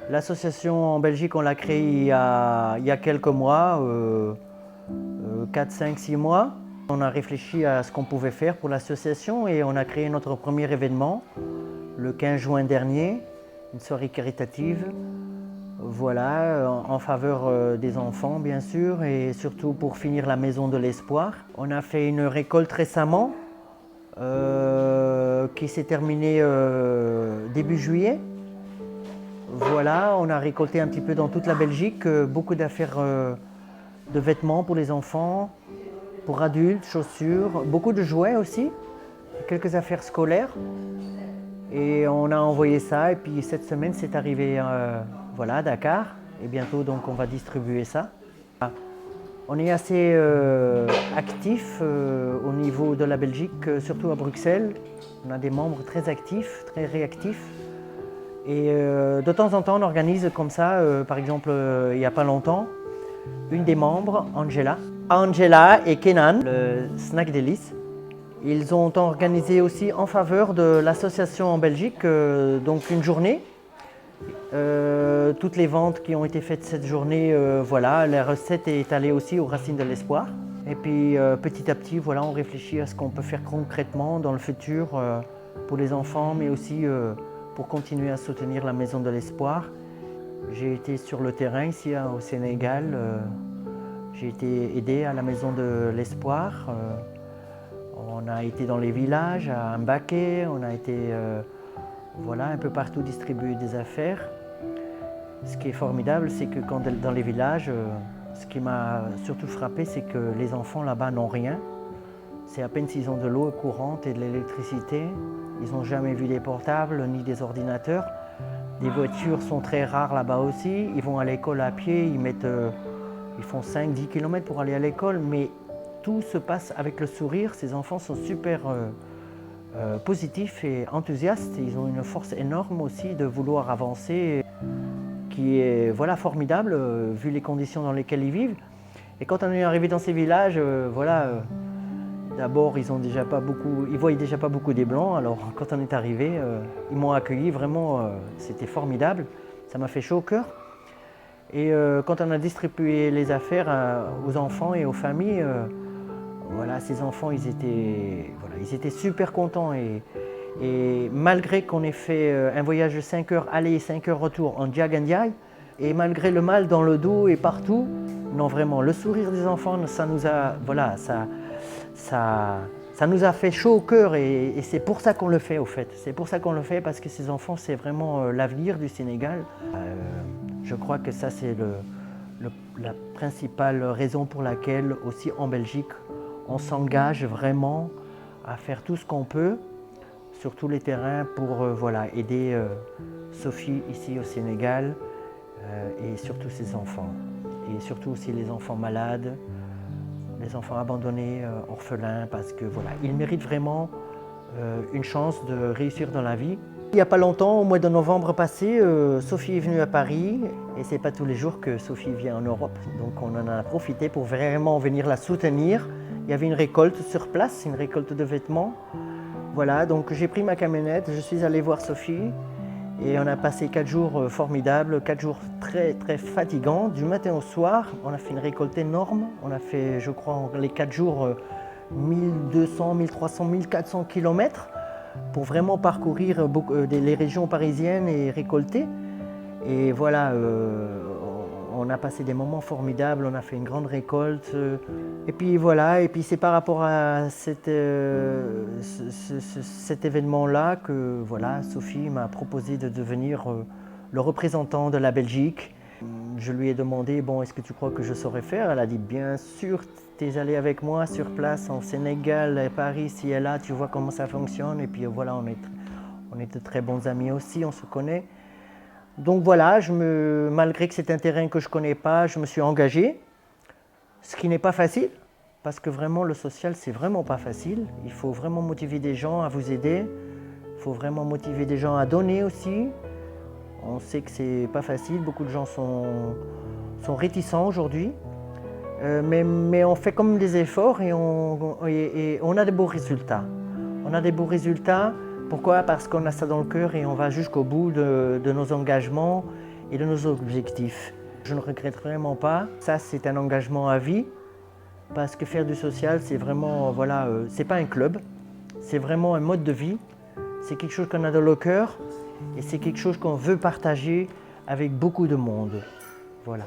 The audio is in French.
L'association en Belgique, on l'a créée il y a quelques mois, 4, 5, 6 mois. On a réfléchi à ce qu'on pouvait faire pour l'association et on a créé notre premier événement le 15 juin dernier, une soirée caritative, voilà, en faveur des enfants bien sûr et surtout pour finir la Maison de l'Espoir. On a fait une récolte récemment qui s'est terminée début juillet. Voilà, on a récolté un petit peu dans toute la Belgique, beaucoup d'affaires de vêtements pour les enfants, pour adultes, chaussures, beaucoup de jouets aussi, quelques affaires scolaires. Et on a envoyé ça et puis cette semaine c'est arrivé voilà, à Dakar et bientôt donc on va distribuer ça. On est assez actif au niveau de la Belgique, surtout à Bruxelles. On a des membres très actifs, très réactifs. Et de temps en temps, on organise comme ça, par exemple, il n'y a pas longtemps, une des membres, Angela et Kenan, le Snack Délice. Ils ont organisé aussi en faveur de l'association en Belgique, donc une journée. Toutes les ventes qui ont été faites cette journée, voilà, la recette est allée aussi aux Racines de l'Espoir. Et puis petit à petit, voilà, on réfléchit à ce qu'on peut faire concrètement dans le futur pour les enfants, mais aussi pour continuer à soutenir la Maison de l'Espoir. J'ai été sur le terrain ici au Sénégal. J'ai été aidé à la Maison de l'Espoir. On a été dans les villages, à Mbaké, on a été voilà, un peu partout distribuer des affaires. Ce qui est formidable, c'est que quand dans les villages, ce qui m'a surtout frappé, c'est que les enfants là-bas n'ont rien. C'est à peine s'ils ont de l'eau courante et de l'électricité. Ils n'ont jamais vu des portables ni des ordinateurs. Des voitures sont très rares là-bas aussi. Ils vont à l'école à pied, ils font 5-10 km pour aller à l'école, mais tout se passe avec le sourire. Ces enfants sont super positifs et enthousiastes. Ils ont une force énorme aussi de vouloir avancer, qui est voilà, formidable vu les conditions dans lesquelles ils vivent. Et quand on est arrivé dans ces villages, voilà, d'abord ils voyaient déjà pas beaucoup des Blancs. Alors quand on est arrivé, ils m'ont accueilli vraiment, c'était formidable. Ça m'a fait chaud au cœur. Et quand on a distribué les affaires aux enfants et aux familles, voilà, ces enfants, ils étaient super contents. Et malgré qu'on ait fait un voyage de 5 heures aller et 5 heures retour en Diagandiaï, et malgré le mal dans le dos et partout, non vraiment, le sourire des enfants, ça nous a, voilà, ça nous a fait chaud au cœur et c'est pour ça qu'on le fait au fait. C'est pour ça qu'on le fait parce que ces enfants, c'est vraiment l'avenir du Sénégal. Je crois que ça, c'est la principale raison pour laquelle aussi en Belgique, on s'engage vraiment à faire tout ce qu'on peut sur tous les terrains pour voilà, aider Sophie ici au Sénégal et surtout ses enfants. Et surtout aussi les enfants malades, les enfants abandonnés, orphelins, parce que voilà, ils méritent vraiment une chance de réussir dans la vie. Il n'y a pas longtemps, au mois de novembre passé, Sophie est venue à Paris et c'est pas tous les jours que Sophie vient en Europe. Donc on en a profité pour vraiment venir la soutenir. Il y avait une récolte sur place, une récolte de vêtements. Voilà, donc j'ai pris ma camionnette, je suis allé voir Sophie et on a passé 4 jours formidables, 4 jours très très fatigants. Du matin au soir, on a fait une récolte énorme. On a fait, je crois, les 4 jours 1200, 1300, 1400 km pour vraiment parcourir les régions parisiennes et récolter. Et voilà, on a passé des moments formidables, on a fait une grande récolte. Et puis voilà, et puis c'est par rapport à cet événement-là que voilà, Sophie m'a proposé de devenir le représentant de la Belgique. Je lui ai demandé, bon, est-ce que tu crois que je saurais faire? Elle a dit, bien sûr, tu es allé avec moi sur place en Sénégal, à Paris, ici et là, tu vois comment ça fonctionne. Et puis voilà, on est de très bons amis aussi, on se connaît. Donc voilà, malgré que c'est un terrain que je ne connais pas, je me suis engagé, ce qui n'est pas facile, parce que vraiment le social, c'est vraiment pas facile. Il faut vraiment motiver des gens à vous aider, il faut vraiment motiver des gens à donner aussi. On sait que c'est pas facile, beaucoup de gens sont réticents aujourd'hui, mais on fait comme des efforts et on a de beaux résultats. On a des beaux résultats. Pourquoi? Parce qu'on a ça dans le cœur et on va jusqu'au bout de nos engagements et de nos objectifs. Je ne regrette vraiment pas. Ça, c'est un engagement à vie parce que faire du social, c'est vraiment, voilà, c'est pas un club, c'est vraiment un mode de vie. C'est quelque chose qu'on a dans le cœur et c'est quelque chose qu'on veut partager avec beaucoup de monde. Voilà.